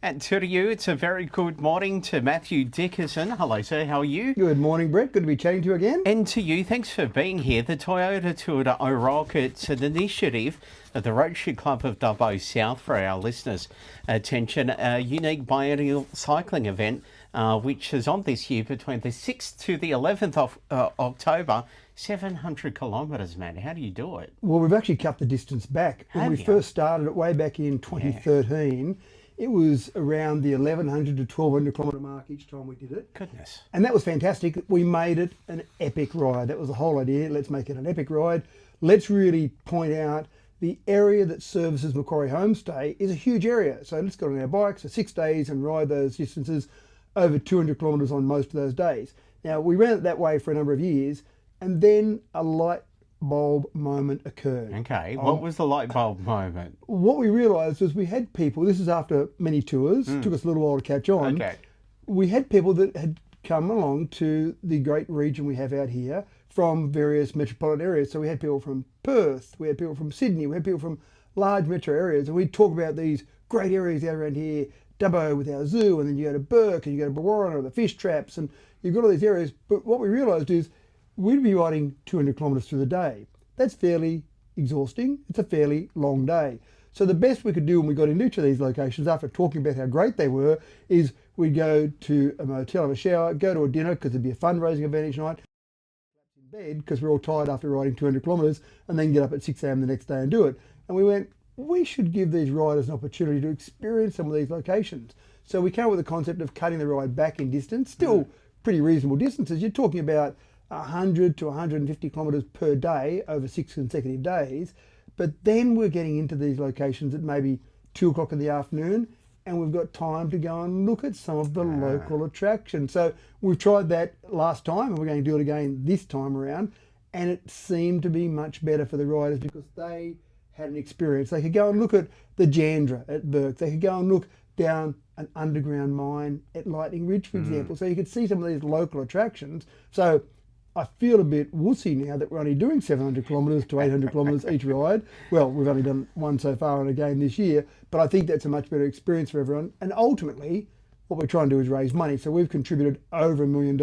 And to you, it's a very good morning to Matthew Dickerson. Hello, sir. How are you? Good morning, Brett. Good to be chatting to you again. And to you, thanks for being here. The Toyota Tour de OROC, it's an initiative of the Rotary Club of Dubbo South for our listeners' attention. A unique biennial cycling event, which is on this year between the 6th to the 11th of October. 700 kilometres, man. How do you do it? Well, we've actually cut the distance back. When we first started it way back in 2013, it was around the 1,100 to 1,200 kilometre mark each time we did it. Goodness. And that was fantastic. We made it an epic ride. That was the whole idea. Let's make it an epic ride. Let's really point out the area that services Macquarie Home Stay is a huge area. So let's get on our bikes for 6 days and ride those distances over 200 kilometres on most of those days. Now, we ran it that way for a number of years, and then a light bulb moment occurred. Okay, what was the light bulb moment? What we realised was we had people, this is after many tours, took us a little while to catch on. Okay. We had people that had come along to the great region we have out here from various metropolitan areas. So we had people from Perth, we had people from Sydney, we had people from large metro areas, and we'd talk about these great areas out around here, Dubbo with our zoo, and then you go to Bourke, and you go to Warren or the fish traps, and you've got all these areas. But what we realised is we'd be riding 200 kilometres through the day. That's fairly exhausting. It's a fairly long day. So the best we could do when we got into each of these locations, after talking about how great they were, is we'd go to a motel, have a shower, go to a dinner because there'd be a fundraising event each night, in bed because we're all tired after riding 200 kilometres, and then get up at 6 a.m. the next day and do it. And we went, we should give these riders an opportunity to experience some of these locations. So we came up with the concept of cutting the ride back in distance, still pretty reasonable distances. You're talking about 100 to 150 kilometres per day over 6 consecutive days. But then we're getting into these locations at maybe 2 o'clock in the afternoon, and we've got time to go and look at some of the local attractions. So we've tried that last time, and we're going to do it again this time around. And it seemed to be much better for the riders because they had an experience. They could go and look at the Jandra at Bourke. They could go and look down an underground mine at Lightning Ridge, for example. So you could see some of these local attractions. So I feel a bit wussy now that we're only doing 700 kilometres to 800 kilometres each ride. Well, we've only done one so far and again this year, but I think that's a much better experience for everyone. And ultimately, what we're trying to do is raise money. So we've contributed over $1 million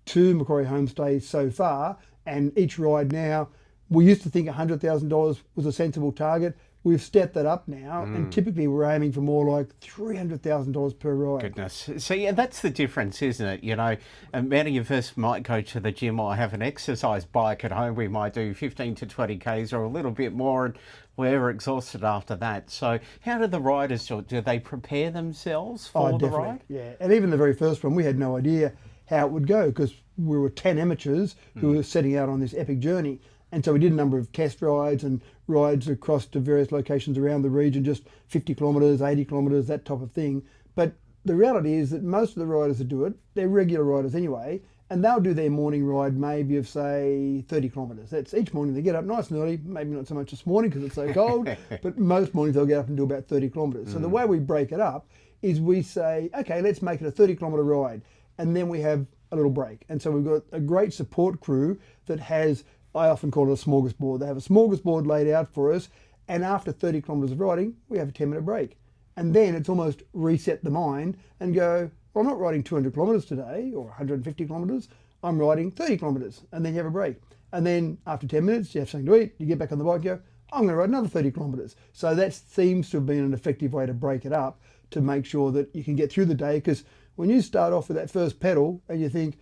to Macquarie Home Stay so far, and each ride now, we used to think $100,000 was a sensible target. We've stepped that up now, and typically we're aiming for more like $300,000 per ride. Goodness. So, yeah, that's the difference, isn't it? You know, many of us might go to the gym or have an exercise bike at home. We might do 15 to 20 Ks or a little bit more, and we're exhausted after that. So how do the riders do it? Do they prepare themselves for the ride? Yeah, and even the very first one, we had no idea how it would go because we were 10 amateurs who were setting out on this epic journey. And so we did a number of test rides and rides across to various locations around the region, just 50 kilometres, 80 kilometres, that type of thing. But the reality is that most of the riders that do it, they're regular riders anyway, and they'll do their morning ride maybe of, say, 30 kilometres. That's each morning they get up nice and early, maybe not so much this morning because it's so cold, but most mornings they'll get up and do about 30 kilometres. So the way we break it up is we say, okay, let's make it a 30 kilometre ride, and then we have a little break. And so we've got a great support crew that has, I often call it a smorgasbord. They have a smorgasbord laid out for us, and after 30 kilometres of riding, we have a 10-minute break. And then it's almost reset the mind and go, well, I'm not riding 200 kilometres today or 150 kilometres, I'm riding 30 kilometres, and then you have a break. And then after 10 minutes, you have something to eat, you get back on the bike, and go, I'm going to ride another 30 kilometres. So that seems to have been an effective way to break it up to make sure that you can get through the day, because when you start off with that first pedal and you think,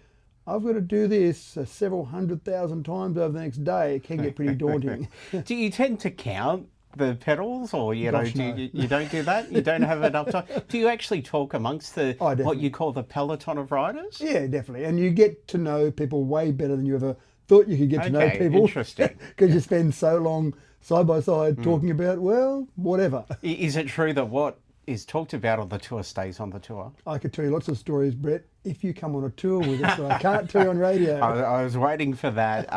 I've got to do this several 100,000 times over the next day, it can get pretty daunting. Do you tend to count the pedals, or you Gosh, know, no. you don't do that? You don't have enough time? Do you actually talk amongst the what you call the peloton of riders? Yeah, definitely. And you get to know people way better than you ever thought you could get to know people. Interesting. Because you spend so long side by side talking about, well, whatever. Is it true that what is talked about on the tour stays on the tour? I could tell you lots of stories, Brett, if you come on a tour with us, but I can't tell you on radio. I was waiting for that.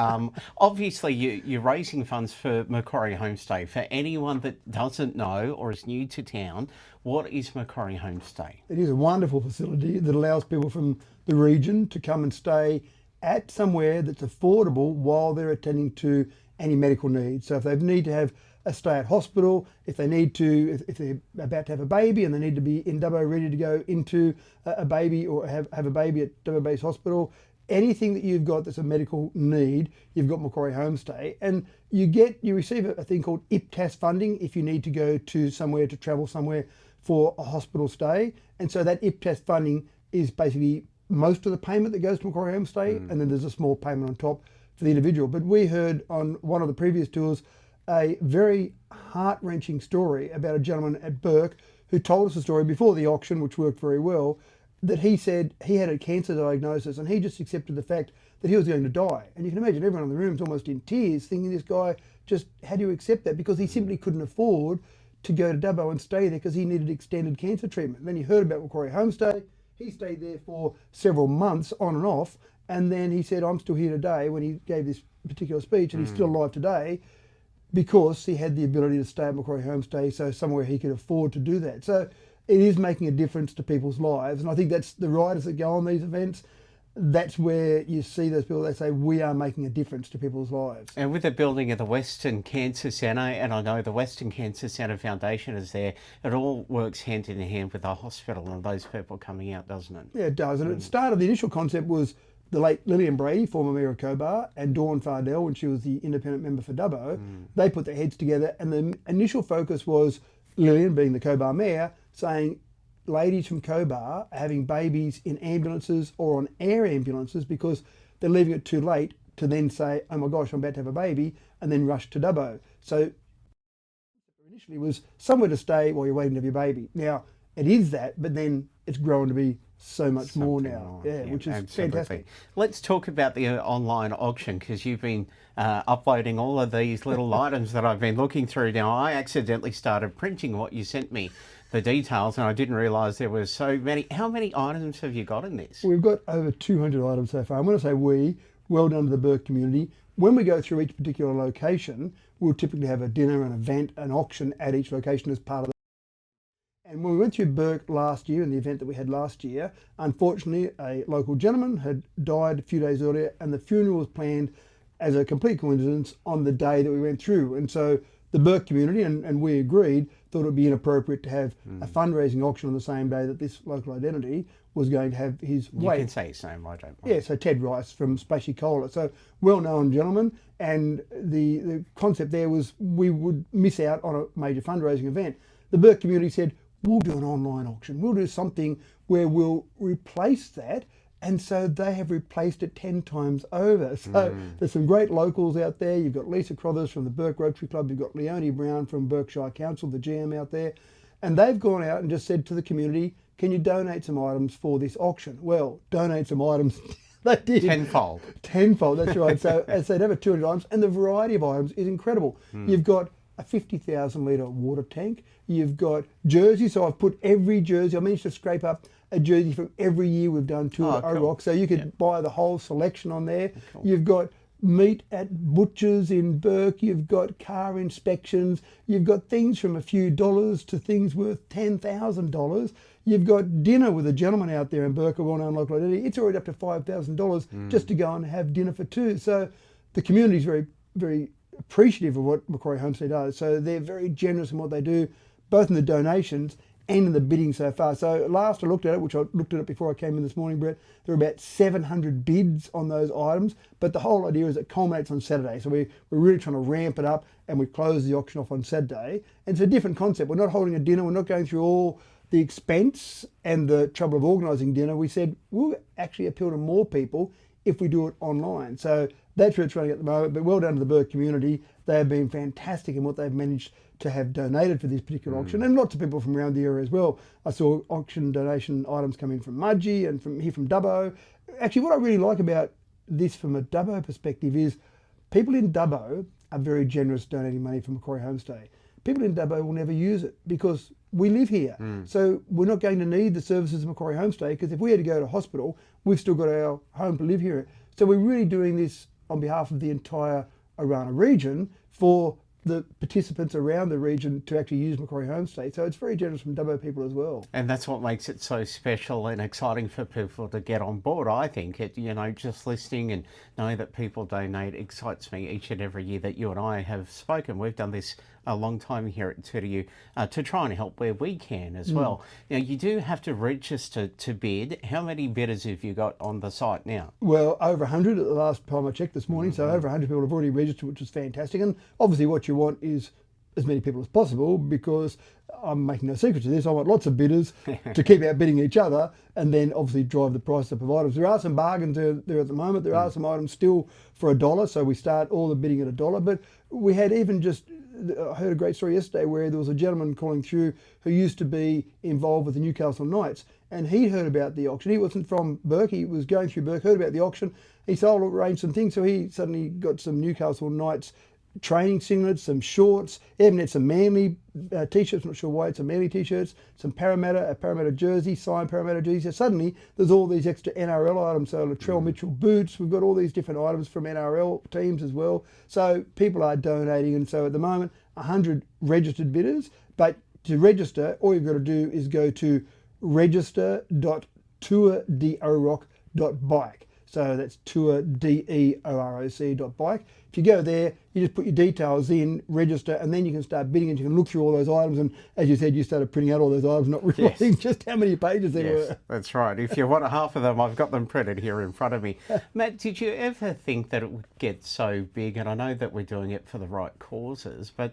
Obviously, you're raising funds for Macquarie Home Stay. For anyone that doesn't know or is new to town, what is Macquarie Home Stay? It is a wonderful facility that allows people from the region to come and stay at somewhere that's affordable while they're attending to any medical needs. So if they need to have a stay at hospital, if they need to, if they're about to have a baby and they need to be in Dubbo ready to go into a baby or have a baby at Dubbo Base Hospital, anything that you've got that's a medical need, you've got Macquarie Home Stay, and you receive a thing called IPTAS funding if you need to go to somewhere, to travel somewhere for a hospital stay. And so that IPTAS funding is basically most of the payment that goes to Macquarie Home Stay, and then there's a small payment on top for the individual. But we heard on one of the previous tours a very heart-wrenching story about a gentleman at Bourke who told us a story before the auction, which worked very well, that he said he had a cancer diagnosis and he just accepted the fact that he was going to die. And you can imagine everyone in the room's almost in tears thinking this guy just had to accept that because he simply couldn't afford to go to Dubbo and stay there because he needed extended cancer treatment. Then he heard about Macquarie Home Stay. He stayed there for several months on and off, and then he said, I'm still here today, when he gave this particular speech, and he's still alive today because he had the ability to stay at Macquarie Home Stay, so somewhere he could afford to do that. So it is making a difference to people's lives, and I think that's the riders that go on these events. That's where you see those people, they say, we are making a difference to people's lives. And with the building of the Western Cancer Centre, and I know the Western Cancer Centre Foundation is there, it all works hand in hand with the hospital and those people coming out, doesn't it? Yeah, it does. And it started, the initial concept was the late Lillian Brady, former Mayor of Cobar, and Dawn Fardell, when she was the independent member for Dubbo. They put their heads together, and the initial focus was Lillian, being the Cobar Mayor, saying, ladies from Cobar are having babies in ambulances or on air ambulances because they're leaving it too late to then say, oh my gosh, I'm about to have a baby, and then rush to Dubbo. So initially was somewhere to stay while you're waiting to have your baby. Now, it is that, but then it's grown to be so much more now. Yeah, which is fantastic. Let's talk about the online auction, because you've been uploading all of these little items that I've been looking through. Now, I accidentally started printing what you sent me, the details, and I didn't realise there were so many. How many items have you got in this? We've got over 200 items so far. I'm going to say well done to the Bourke community. When we go through each particular location, we'll typically have a dinner, an event, an auction at each location as part of the. And when we went through Bourke last year, in the event that we had last year, unfortunately a local gentleman had died a few days earlier, and the funeral was planned as a complete coincidence on the day that we went through. And so the Bourke community, and we agreed, thought it would be inappropriate to have a fundraising auction on the same day that this local identity was going to have his wake. You can say his name, I don't mind. Yeah, so Ted Rice from Splashy Cola. So well-known gentleman, and the concept there was we would miss out on a major fundraising event. The Bourke community said, we'll do an online auction. We'll do something where we'll replace that. And so they have replaced it 10 times over. So there's some great locals out there. You've got Lisa Crothers from the Bourke Rotary Club. You've got Leonie Brown from Berkshire Council, the GM out there. And they've gone out and just said to the community, can you donate some items for this auction? Well, donate some items. They did. Tenfold. Tenfold, that's right. So as they'd have 200 items, and the variety of items is incredible. You've got a 50,000 litre water tank. You've got jerseys. So I've put every jersey. I managed to scrape up a jersey from every year we've done Tour de OROC. So you could buy the whole selection on there. Cool. You've got meat at butchers in Bourke. You've got car inspections. You've got things from a few dollars to things worth $10,000. You've got dinner with a gentleman out there in Bourke, a well-known local identity. It's already up to $5,000 just to go and have dinner for two. So the community is very, very appreciative of what Macquarie Home Stay does. So they're very generous in what they do, both in the donations and in the bidding so far. So last I looked at it, which I looked at it before I came in this morning, Brett, there were about 700 bids on those items, but the whole idea is it culminates on Saturday. So we're really trying to ramp it up, and we close the auction off on Saturday. And it's a different concept. We're not holding a dinner. We're not going through all the expense and the trouble of organising dinner. We said we'll actually appeal to more people if we do it online. So that's where it's running at the moment, but well done to the Bourke community. They have been fantastic in what they've managed to have donated for this particular auction, and lots of people from around the area as well. I saw auction donation items come in from Mudgee and from here from Dubbo. Actually, what I really like about this from a Dubbo perspective is people in Dubbo are very generous donating money for Macquarie Home Stay. People in Dubbo will never use it because we live here. So we're not going to need the services of Macquarie Home Stay, because if we had to go to hospital, we've still got our home to live here. So we're really doing this on behalf of the entire Orana region for the participants around the region to actually use Macquarie Home Stay. So it's very generous from Dubbo people as well. And that's what makes it so special and exciting for people to get on board, I think. It, you know, just listening and knowing that people donate excites me each and every year that you and I have spoken. We've done this a long time here at Tour de to try and help where we can as well. Now, you do have to register to bid. How many bidders have you got on the site now? Well, over 100 at the last time I checked this morning, so over 100 people have already registered, which is fantastic. And obviously what you want is as many people as possible, because I'm making no secret to this, I want lots of bidders to keep outbidding each other and then obviously drive the price up of items. There are some bargains there at the moment. There are some items still for $1, so we start all the bidding at $1. But we had even just, I heard a great story yesterday where there was a gentleman calling through who used to be involved with the Newcastle Knights, and he heard about the auction. He wasn't from Bourke, he was going through Bourke, heard about the auction. He said, I'll arrange some things. So he suddenly got some Newcastle Knights training singlets, some shorts, even had some Manly t-shirts, not sure why, it's some Manly t-shirts, some a Parramatta jersey, signed Parramatta jersey. So suddenly there's all these extra NRL items, so Latrell Mitchell boots, we've got all these different items from NRL teams as well. So people are donating, and so at the moment 100 registered bidders, but to register all you've got to do is go to register.tourdeoroc.bike. So that's tourdeoroc.bike. If you go there, you just put your details in, register, and then you can start bidding and you can look through all those items. And as you said, you started printing out all those items, not realising just how many pages there were. That's right. If you want half of them, I've got them printed here in front of me. Matt, did you ever think that it would get so big? And I know that we're doing it for the right causes, but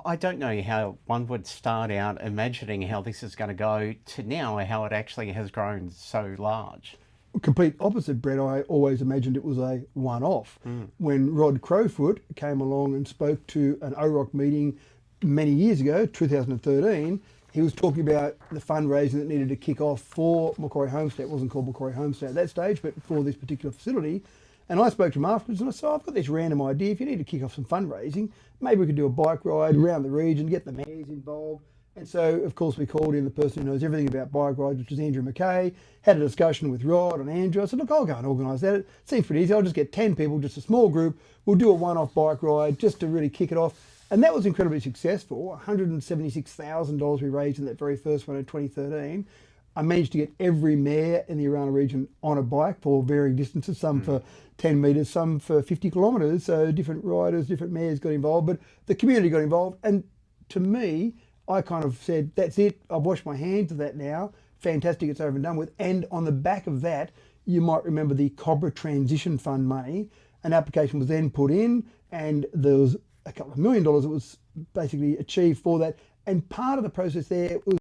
I don't know how one would start out imagining how this is going to go to now, how it actually has grown so large. Complete opposite, Brett. I always imagined it was a one-off. When Rod Crowfoot came along and spoke to an OROC meeting many years ago, 2013, he was talking about the fundraising that needed to kick off for Macquarie Home Stay. It wasn't called Macquarie Home Stay at that stage, but for this particular facility. And I spoke to him afterwards and I said, I've got this random idea. If you need to kick off some fundraising, maybe we could do a bike ride around the region, get the mayors involved. And so, of course, we called in the person who knows everything about bike rides, which is Andrew McKay, had a discussion with Rod and Andrew. I said, look, I'll go and organise that. It seems pretty easy. I'll just get 10 people, just a small group. We'll do a one-off bike ride just to really kick it off. And that was incredibly successful. $176,000 we raised in that very first one in 2013. I managed to get every mayor in the Arana region on a bike for varying distances, some for 10 metres, some for 50 kilometres. So different riders, different mayors got involved, but the community got involved. And to me, I kind of said, that's it, I've washed my hands of that now. Fantastic, it's over and done with. And on the back of that, you might remember the Cobra Transition Fund money. An application was then put in and there was a couple of $1 million that was basically achieved for that. And part of the process there was A,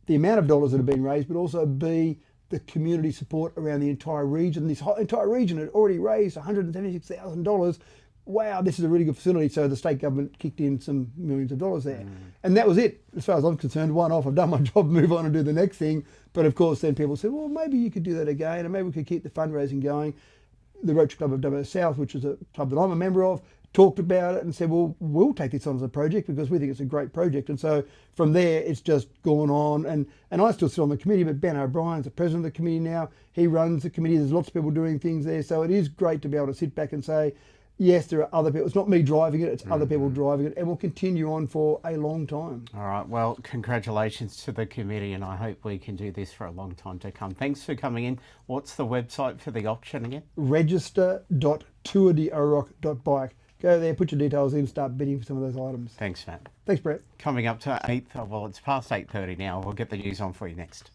the amount of dollars that have been raised, but also B, the community support around the entire region. This whole entire region had already raised $176,000. Wow, this is a really good facility. So the state government kicked in some millions of dollars there. And that was it. As far as I'm concerned, one off, I've done my job, move on and do the next thing. But of course, then people said, well, maybe you could do that again, and maybe we could keep the fundraising going. The Rotary Club of Dubbo South, which is a club that I'm a member of, talked about it and said, well, we'll take this on as a project because we think it's a great project. And so from there, it's just gone on. And I still sit on the committee, but Ben O'Brien's the president of the committee now. He runs the committee. There's lots of people doing things there. So it is great to be able to sit back and say, yes, there are other people. It's not me driving it, it's other people driving it, and we'll continue on for a long time. All right, well, congratulations to the committee, and I hope we can do this for a long time to come. Thanks for coming in. What's the website for the auction again? Register.tourdeoroc.bike. Go there, put your details in, start bidding for some of those items. Thanth, Matt. Thanks, Brett. Coming up to 8, well, it's past 8:30 now. We'll get the news on for you next.